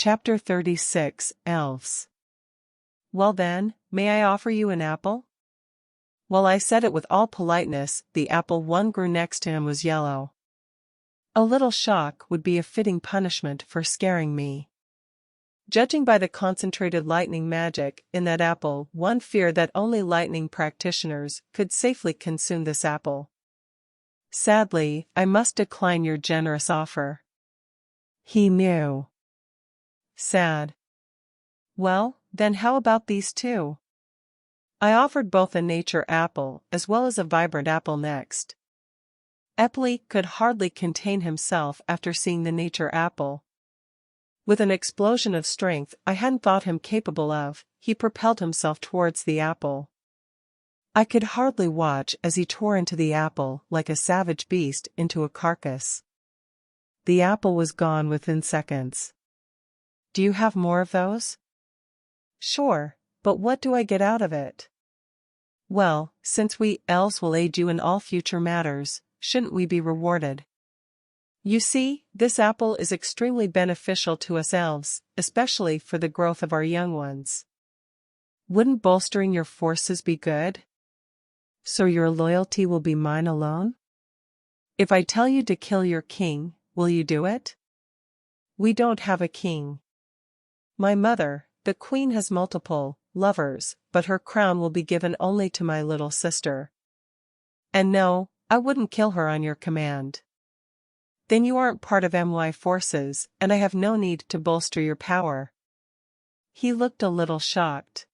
Chapter 36, Elves. Well then, may I offer you an apple? While I said it with all politeness, the apple one grew next to him was yellow. A little shock would be a fitting punishment for scaring me. Judging by the concentrated lightning magic in that apple, one feared that only lightning practitioners could safely consume this apple. Sadly, I must decline your generous offer. He knew. Sad. Well, then how about these two? I offered both a nature apple as well as a vibrant apple next. Epley could hardly contain himself after seeing the nature apple. With an explosion of strength I hadn't thought him capable of, he propelled himself towards the apple. I could hardly watch as he tore into the apple like a savage beast into a carcass. The apple was gone within seconds. Do you have more of those? Sure, but what do I get out of it? Well, since we elves will aid you in all future matters, shouldn't we be rewarded? You see, this apple is extremely beneficial to us elves, especially for the growth of our young ones. Wouldn't bolstering your forces be good? So your loyalty will be mine alone? If I tell you to kill your king, will you do it? We don't have a king. My mother, the queen, has multiple lovers, but her crown will be given only to my little sister. And no, I wouldn't kill her on your command. Then you aren't part of my forces, and I have no need to bolster your power. He looked a little shocked.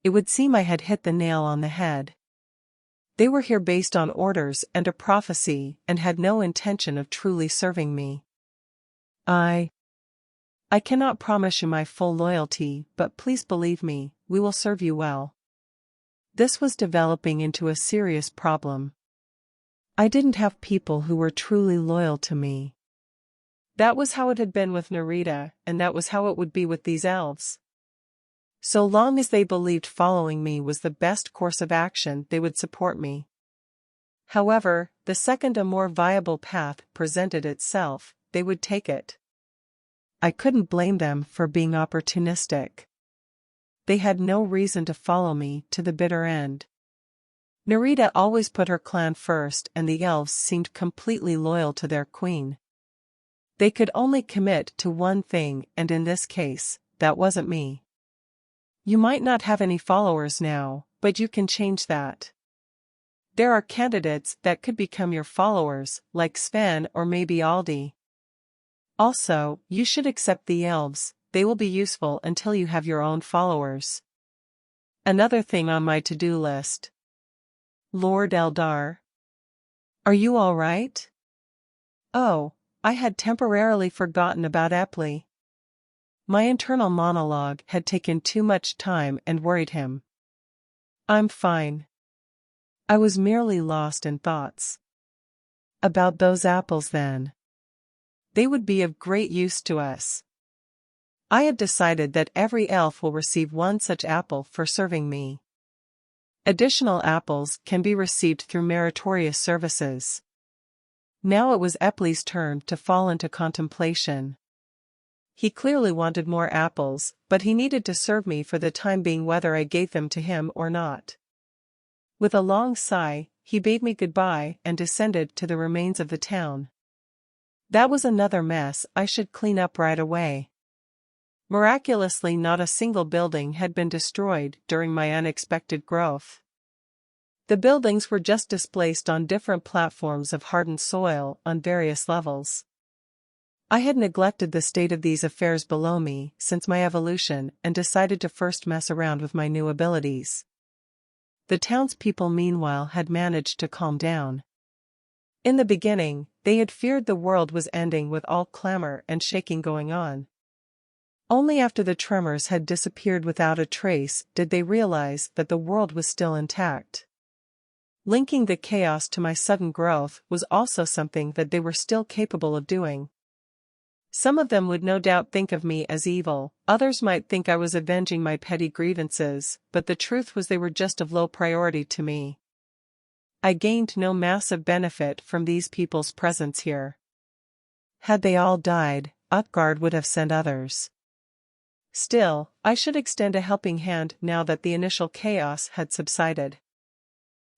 It would seem I had hit the nail on the head. They were here based on orders and a prophecy and had no intention of truly serving me. I cannot promise you my full loyalty, but please believe me, we will serve you well. This was developing into a serious problem. I didn't have people who were truly loyal to me. That was how it had been with Nerita, and that was how it would be with these elves. So long as they believed following me was the best course of action, they would support me. However, the second a more viable path presented itself, they would take it. I couldn't blame them for being opportunistic. They had no reason to follow me to the bitter end. Nerita always put her clan first, and the elves seemed completely loyal to their queen. They could only commit to one thing, and in this case, that wasn't me. You might not have any followers now, but you can change that. There are candidates that could become your followers, like Sven or maybe Aldi. Also, you should accept the elves, they will be useful until you have your own followers. Another thing on my to-do list. Lord Eldar. Are you all right? Oh, I had temporarily forgotten about Epley. My internal monologue had taken too much time and worried him. I'm fine. I was merely lost in thoughts. About those apples then. They would be of great use to us. I have decided that every elf will receive one such apple for serving me. Additional apples can be received through meritorious services. Now it was Epley's turn to fall into contemplation. He clearly wanted more apples, but he needed to serve me for the time being whether I gave them to him or not. With a long sigh, he bade me goodbye and descended to the remains of the town. That was another mess I should clean up right away. Miraculously, not a single building had been destroyed during my unexpected growth. The buildings were just displaced on different platforms of hardened soil on various levels. I had neglected the state of these affairs below me since my evolution and decided to first mess around with my new abilities. The townspeople meanwhile had managed to calm down. In the beginning, they had feared the world was ending with all clamor and shaking going on. Only after the tremors had disappeared without a trace did they realize that the world was still intact. Linking the chaos to my sudden growth was also something that they were still capable of doing. Some of them would no doubt think of me as evil, others might think I was avenging my petty grievances, but the truth was they were just of low priority to me. I gained no massive benefit from these people's presence here. Had they all died, Utgard would have sent others. Still, I should extend a helping hand now that the initial chaos had subsided.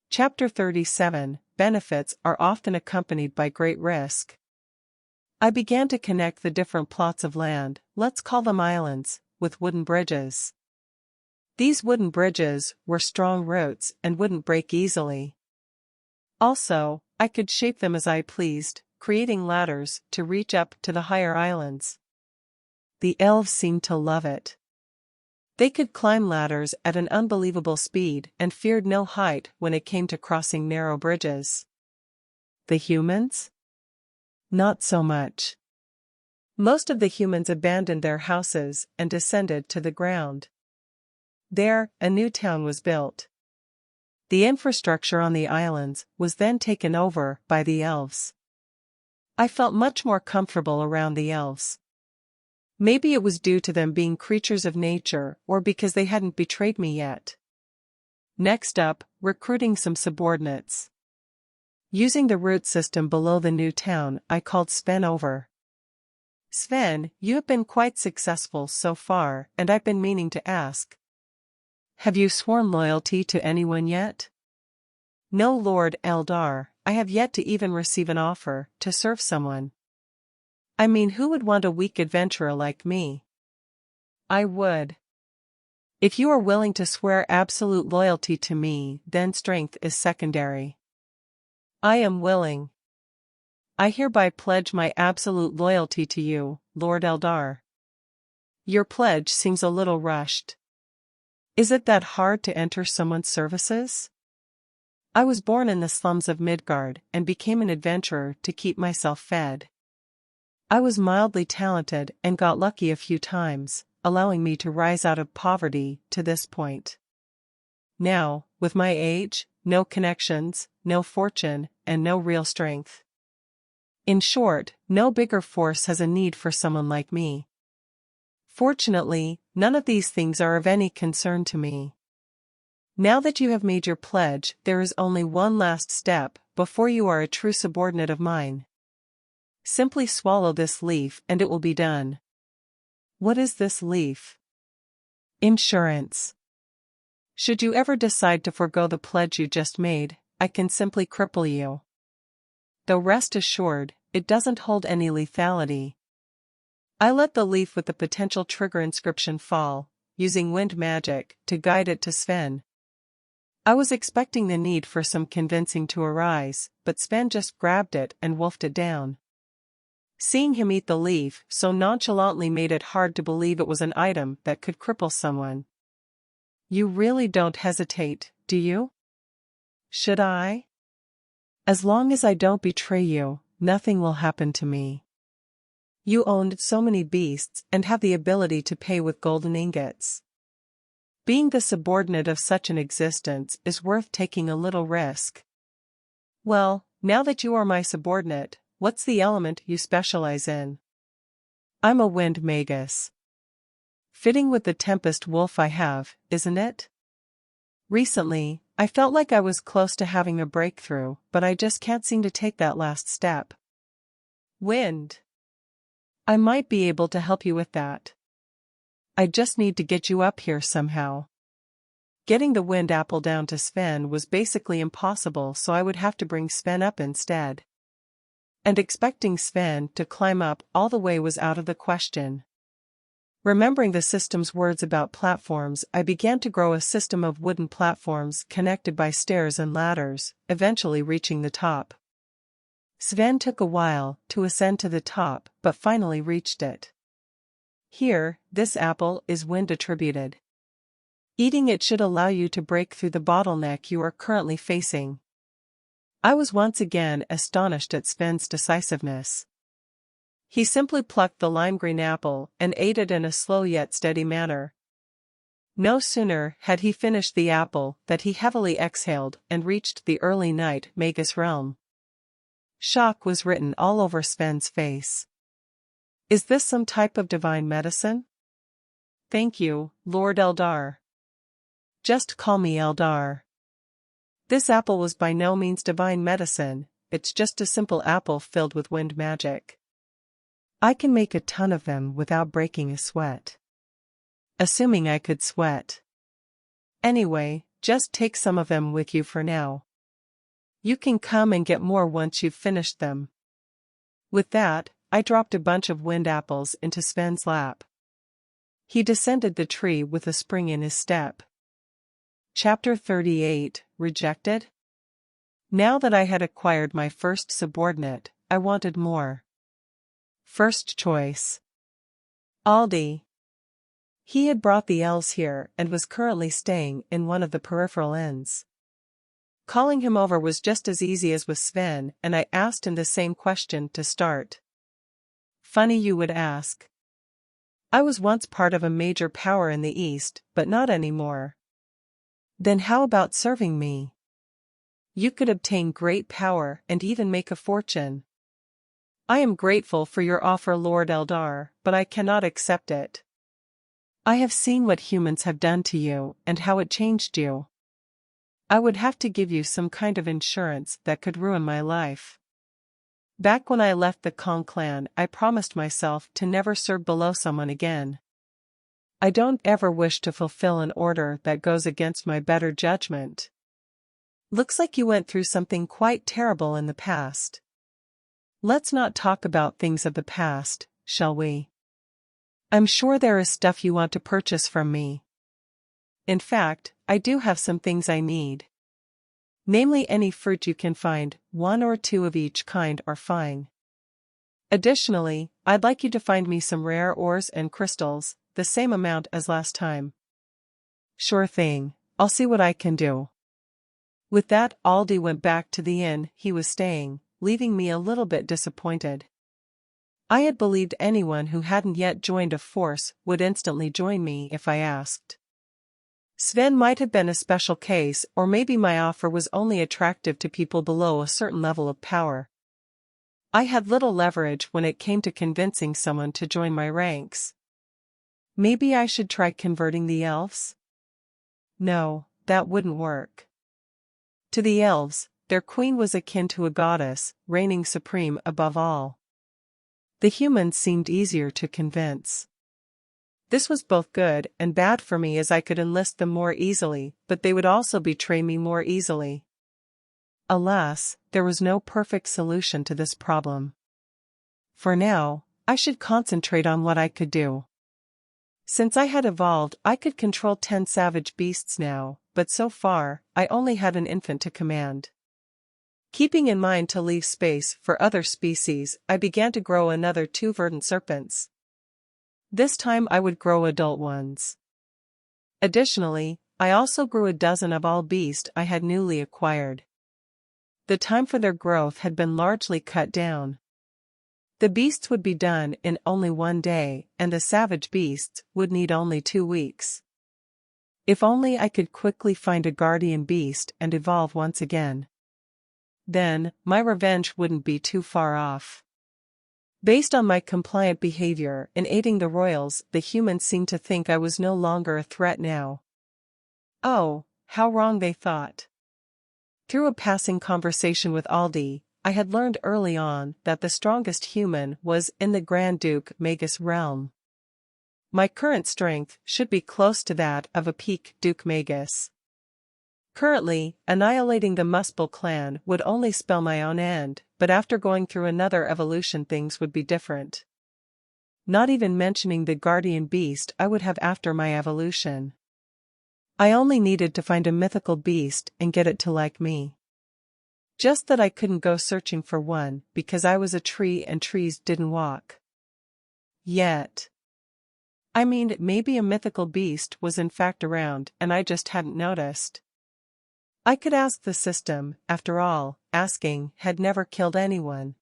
Chapter 37 Benefits are often accompanied by great risk. I began to connect the different plots of land, let's call them islands, with wooden bridges. These wooden bridges were strong roots and wouldn't break easily. Also, I could shape them as I pleased, creating ladders to reach up to the higher islands. The elves seemed to love it. They could climb ladders at an unbelievable speed and feared no height when it came to crossing narrow bridges. The humans? Not so much. Most of the humans abandoned their houses and descended to the ground. There, a new town was built. The infrastructure on the islands was then taken over by the elves. I felt much more comfortable around the elves. Maybe it was due to them being creatures of nature or because they hadn't betrayed me yet. Next up, recruiting some subordinates. Using the route system below the new town, I called Sven over. Sven, you have been quite successful so far, and I've been meaning to ask. Have you sworn loyalty to anyone yet? No, Lord Eldar, I have yet to even receive an offer to serve someone. I mean, who would want a weak adventurer like me? I would. If you are willing to swear absolute loyalty to me, then strength is secondary. I am willing. I hereby pledge my absolute loyalty to you, Lord Eldar. Your pledge seems a little rushed. Is it that hard to enter someone's services? I was born in the slums of Midgard and became an adventurer to keep myself fed. I was mildly talented and got lucky a few times, allowing me to rise out of poverty to this point. Now, with my age, no connections, no fortune, and no real strength. In short, no bigger force has a need for someone like me. Fortunately, none of these things are of any concern to me. Now that you have made your pledge, there is only one last step before you are a true subordinate of mine. Simply swallow this leaf and it will be done. What is this leaf? Insurance. Should you ever decide to forego the pledge you just made, I can simply cripple you. Though rest assured, it doesn't hold any lethality. I let the leaf with the potential trigger inscription fall, using wind magic to guide it to Sven. I was expecting the need for some convincing to arise, but Sven just grabbed it and wolfed it down. Seeing him eat the leaf so nonchalantly made it hard to believe it was an item that could cripple someone. You really don't hesitate, do you? Should I? As long as I don't betray you, nothing will happen to me. You owned so many beasts and have the ability to pay with golden ingots. Being the subordinate of such an existence is worth taking a little risk. Well, now that you are my subordinate, what's the element you specialize in? I'm a wind magus. Fitting with the tempest wolf I have, isn't it? Recently, I felt like I was close to having a breakthrough, but I just can't seem to take that last step. Wind. I might be able to help you with that. I just need to get you up here somehow. Getting the wind apple down to Sven was basically impossible, so I would have to bring Sven up instead. And expecting Sven to climb up all the way was out of the question. Remembering the system's words about platforms, I began to grow a system of wooden platforms connected by stairs and ladders, eventually reaching the top. Sven took a while to ascend to the top, but finally reached it. Here, this apple is wind attributed. Eating it should allow you to break through the bottleneck you are currently facing. I was once again astonished at Sven's decisiveness. He simply plucked the lime-green apple and ate it in a slow yet steady manner. No sooner had he finished the apple that he heavily exhaled and reached the early night magus realm. Shock was written all over Sven's face. Is this some type of divine medicine? Thank you, Lord Eldar. Just call me Eldar. This apple was by no means divine medicine, it's just a simple apple filled with wind magic. I can make a ton of them without breaking a sweat. Assuming I could sweat. Anyway, just take some of them with you for now. You can come and get more once you've finished them. With that, I dropped a bunch of wind apples into Sven's lap. He descended the tree with a spring in his step. Chapter 38, Rejected? Now that I had acquired my first subordinate, I wanted more. First choice. Aldi. He had brought the elves here and was currently staying in one of the peripheral inns. Calling him over was just as easy as with Sven, and I asked him the same question to start. Funny you would ask. I was once part of a major power in the East, but not anymore. Then how about serving me? You could obtain great power and even make a fortune. I am grateful for your offer, Lord Eldar, but I cannot accept it. I have seen what humans have done to you and how it changed you. I would have to give you some kind of insurance that could ruin my life. Back when I left the Kong clan, I promised myself to never serve below someone again. I don't ever wish to fulfill an order that goes against my better judgment. Looks like you went through something quite terrible in the past. Let's not talk about things of the past, shall we? I'm sure there is stuff you want to purchase from me. In fact, I do have some things I need. Namely, any fruit you can find, 1 or 2 of each kind are fine. Additionally, I'd like you to find me some rare ores and crystals, the same amount as last time. Sure thing, I'll see what I can do. With that, Aldi went back to the inn he was staying, leaving me a little bit disappointed. I had believed anyone who hadn't yet joined a force would instantly join me if I asked. Sven might have been a special case, or maybe my offer was only attractive to people below a certain level of power. I had little leverage when it came to convincing someone to join my ranks. Maybe I should try converting the elves? No, that wouldn't work. To the elves, their queen was akin to a goddess, reigning supreme above all. The humans seemed easier to convince. This was both good and bad for me, as I could enlist them more easily, but they would also betray me more easily. Alas, there was no perfect solution to this problem. For now, I should concentrate on what I could do. Since I had evolved, I could control 10 savage beasts now, but so far, I only had an infant to command. Keeping in mind to leave space for other species, I began to grow another 2 verdant serpents. This time I would grow adult ones. Additionally, I also grew a dozen of all beasts I had newly acquired. The time for their growth had been largely cut down. The beasts would be done in only 1 day, and the savage beasts would need only 2 weeks. If only I could quickly find a guardian beast and evolve once again. Then, my revenge wouldn't be too far off. Based on my compliant behavior in aiding the royals, the humans seemed to think I was no longer a threat now. Oh, how wrong they thought. Through a passing conversation with Aldi, I had learned early on that the strongest human was in the Grand Duke Magus realm. My current strength should be close to that of a peak Duke Magus. Currently, annihilating the Muspel clan would only spell my own end, but after going through another evolution things would be different. Not even mentioning the guardian beast I would have after my evolution. I only needed to find a mythical beast and get it to like me. Just that I couldn't go searching for one, because I was a tree and trees didn't walk. Yet. I mean, maybe a mythical beast was in fact around and I just hadn't noticed. I could ask the system, after all, asking had never killed anyone.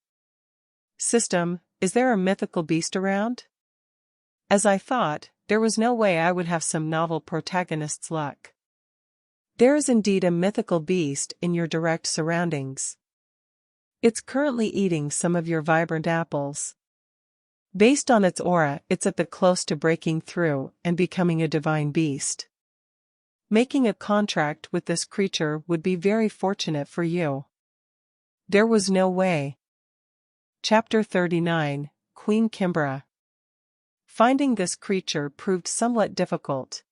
System, is there a mythical beast around? As I thought, there was no way I would have some novel protagonist's luck. There is indeed a mythical beast in your direct surroundings. It's currently eating some of your vibrant apples. Based on its aura, it's at the close to breaking through and becoming a divine beast. Making a contract with this creature would be very fortunate for you. There was no way. Chapter 39, Queen Kimbra. Finding this creature proved somewhat difficult.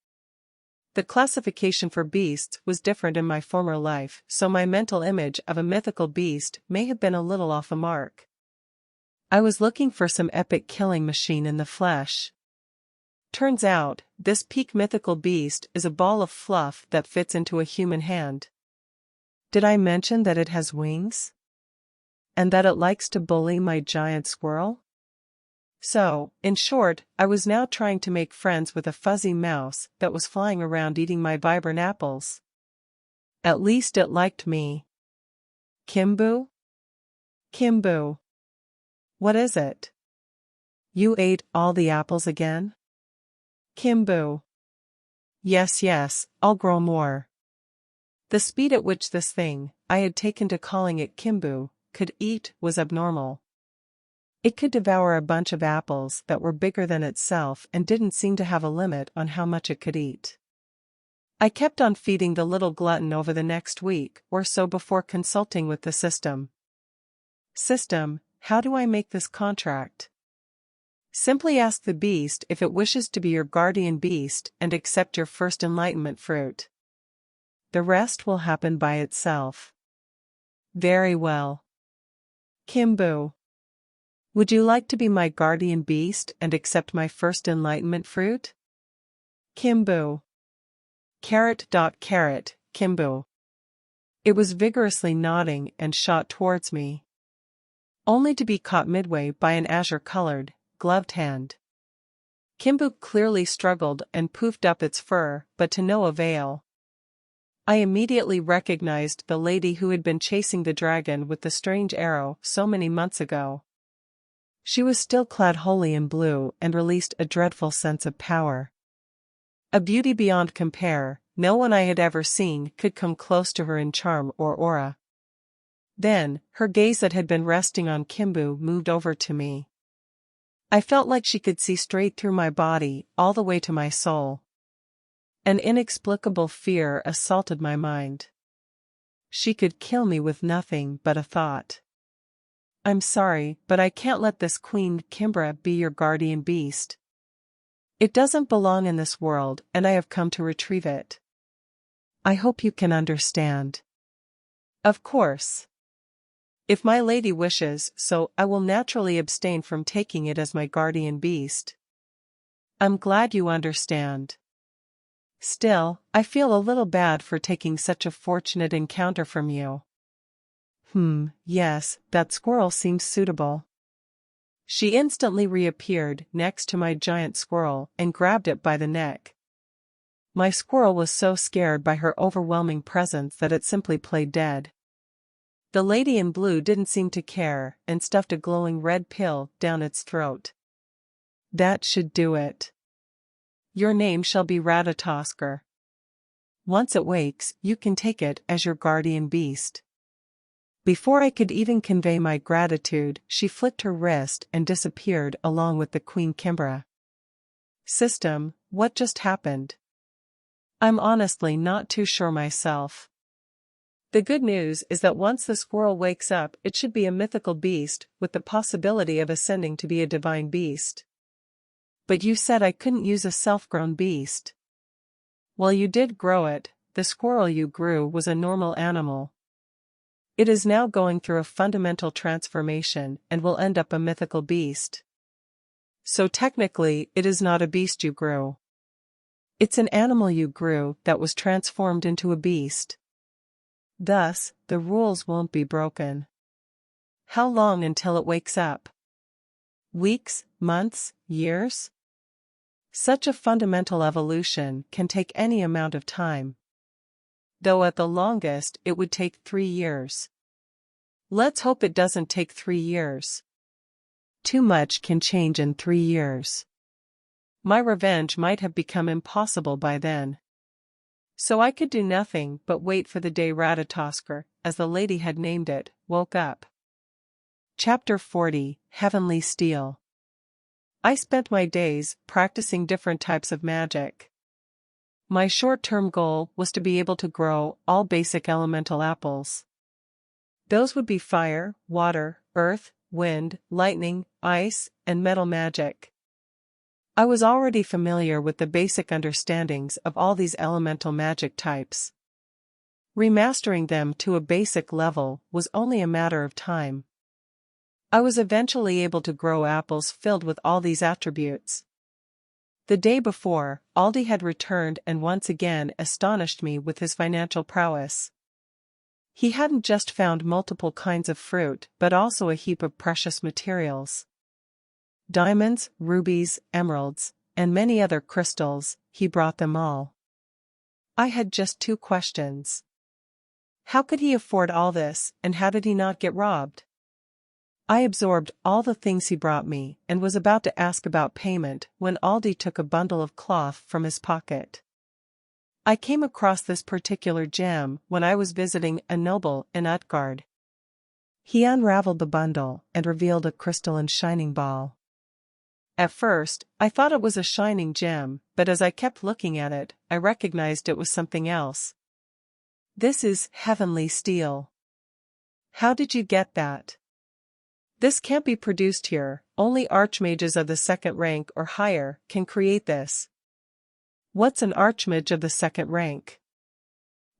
The classification for beasts was different in my former life, so my mental image of a mythical beast may have been a little off the mark. I was looking for some epic killing machine in the flesh. Turns out, this peak mythical beast is a ball of fluff that fits into a human hand. Did I mention that it has wings? And that it likes to bully my giant squirrel? So, in short, I was now trying to make friends with a fuzzy mouse that was flying around eating my vibrant apples. At least it liked me. Kimbu? Kimbu. What is it? You ate all the apples again? Kimbu. Yes, I'll grow more. The speed at which this thing, I had taken to calling it Kimbu, could eat was abnormal. It could devour a bunch of apples that were bigger than itself and didn't seem to have a limit on how much it could eat. I kept on feeding the little glutton over the next week or so before consulting with the system. System, how do I make this contract? Simply ask the beast if it wishes to be your guardian beast and accept your first enlightenment fruit. The rest will happen by itself. Very well. Kimbu. Would you like to be my guardian beast and accept my first enlightenment fruit? Kimbu. Carrot. Kimbu. It was vigorously nodding and shot towards me. Only to be caught midway by an azure-colored, gloved hand. Kimbu clearly struggled and poofed up its fur, but to no avail. I immediately recognized the lady who had been chasing the dragon with the strange arrow so many months ago. She was still clad wholly in blue and released a dreadful sense of power. A beauty beyond compare, no one I had ever seen could come close to her in charm or aura. Then, her gaze that had been resting on Kimbu moved over to me. I felt like she could see straight through my body, all the way to my soul. An inexplicable fear assaulted my mind. She could kill me with nothing but a thought. I'm sorry, but I can't let this Queen Kimbra be your guardian beast. It doesn't belong in this world, and I have come to retrieve it. I hope you can understand. Of course. If my lady wishes so, I will naturally abstain from taking it as my guardian beast. I'm glad you understand. Still, I feel a little bad for taking such a fortunate encounter from you. Yes, that squirrel seems suitable. She instantly reappeared next to my giant squirrel and grabbed it by the neck. My squirrel was so scared by her overwhelming presence that it simply played dead. The lady in blue didn't seem to care and stuffed a glowing red pill down its throat. That should do it. Your name shall be Ratatosker. Once it wakes, you can take it as your guardian beast. Before I could even convey my gratitude, she flicked her wrist and disappeared along with the Queen Kimbra. System, what just happened? I'm honestly not too sure myself. The good news is that once the squirrel wakes up, it should be a mythical beast with the possibility of ascending to be a divine beast. But you said I couldn't use a self-grown beast. Well, you did grow it. The squirrel you grew was a normal animal. It is now going through a fundamental transformation and will end up a mythical beast. So technically, it is not a beast you grew. It's an animal you grew that was transformed into a beast. Thus, the rules won't be broken. How long until it wakes up? Weeks, months, years? Such a fundamental evolution can take any amount of time. Though at the longest it would take 3 years. Let's hope it doesn't take 3 years. Too much can change in 3 years. My revenge might have become impossible by then. So I could do nothing but wait for the day Ratatosker, as the lady had named it, woke up. Chapter 40, Heavenly Steel. I spent my days practicing different types of magic. My short-term goal was to be able to grow all basic elemental apples. Those would be fire, water, earth, wind, lightning, ice, and metal magic. I was already familiar with the basic understandings of all these elemental magic types. Remastering them to a basic level was only a matter of time. I was eventually able to grow apples filled with all these attributes. The day before, Aldi had returned and once again astonished me with his financial prowess. He hadn't just found multiple kinds of fruit but also a heap of precious materials. Diamonds, rubies, emeralds, and many other crystals. He brought them all. I had just 2 questions. How could he afford all this, and how did he not get robbed? I absorbed all the things he brought me and was about to ask about payment when Aldi took a bundle of cloth from his pocket. I came across this particular gem when I was visiting a noble in Utgard. He unraveled the bundle and revealed a crystalline shining ball. At first, I thought it was a shining gem, but as I kept looking at it, I recognized it was something else. This is heavenly steel. How did you get that? This can't be produced here, only archmages of the 2nd rank or higher can create this. What's an archmage of the 2nd rank?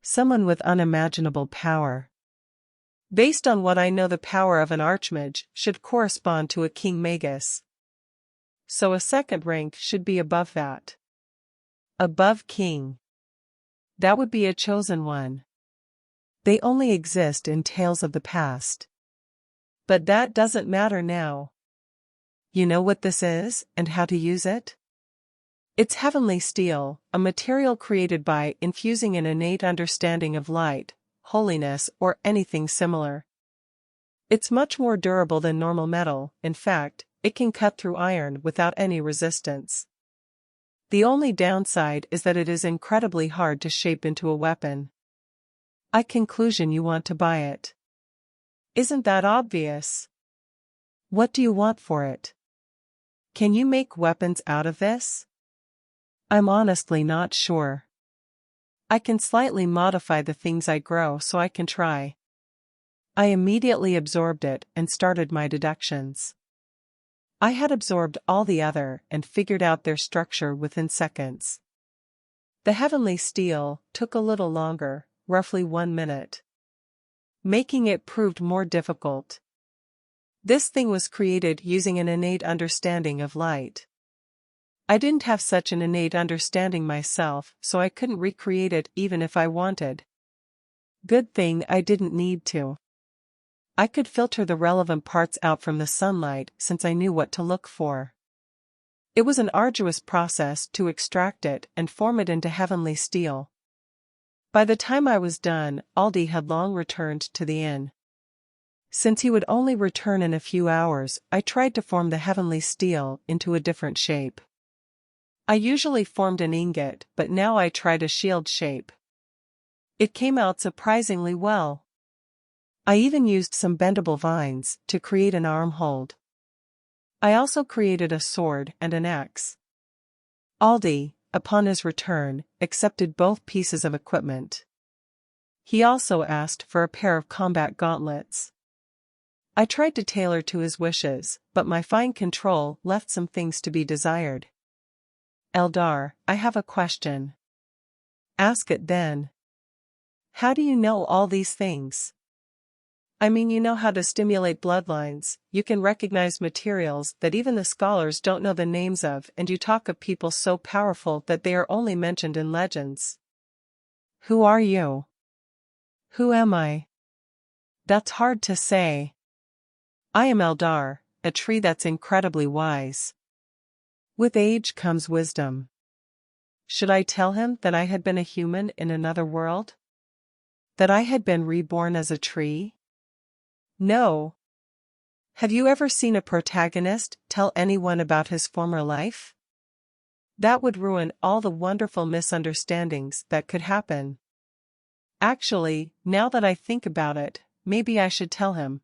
Someone with unimaginable power. Based on what I know, the power of an archmage should correspond to a king magus. So a 2nd rank should be above that. Above king. That would be a chosen one. They only exist in tales of the past. But that doesn't matter now. You know what this is, and how to use it? It's heavenly steel, a material created by infusing an innate understanding of light, holiness, or anything similar. It's much more durable than normal metal. In fact, it can cut through iron without any resistance. The only downside is that it is incredibly hard to shape into a weapon. I conclusion you want to buy it. Isn't that obvious? What do you want for it? Can you make weapons out of this? I'm honestly not sure. I can slightly modify the things I grow, so I can try. I immediately absorbed it and started my deductions. I had absorbed all the other and figured out their structure within seconds. The heavenly steel took a little longer, roughly 1 minute. Making it proved more difficult. This thing was created using an innate understanding of light. I didn't have such an innate understanding myself, so I couldn't recreate it even if I wanted. Good thing I didn't need to. I could filter the relevant parts out from the sunlight since I knew what to look for. It was an arduous process to extract it and form it into heavenly steel. By the time I was done, Aldi had long returned to the inn. Since he would only return in a few hours, I tried to form the heavenly steel into a different shape. I usually formed an ingot, but now I tried a shield shape. It came out surprisingly well. I even used some bendable vines to create an arm hold. I also created a sword and an axe. Aldi, upon his return, accepted both pieces of equipment. He also asked for a pair of combat gauntlets. I tried to tailor to his wishes, but my fine control left some things to be desired. Eldar, I have a question. Ask it then. How do you know all these things? I mean, you know how to stimulate bloodlines, you can recognize materials that even the scholars don't know the names of, and you talk of people so powerful that they are only mentioned in legends. Who are you? Who am I? That's hard to say. I am Eldar, a tree that's incredibly wise. With age comes wisdom. Should I tell him that I had been a human in another world? That I had been reborn as a tree? No. Have you ever seen a protagonist tell anyone about his former life? That would ruin all the wonderful misunderstandings that could happen. Actually, now that I think about it, maybe I should tell him.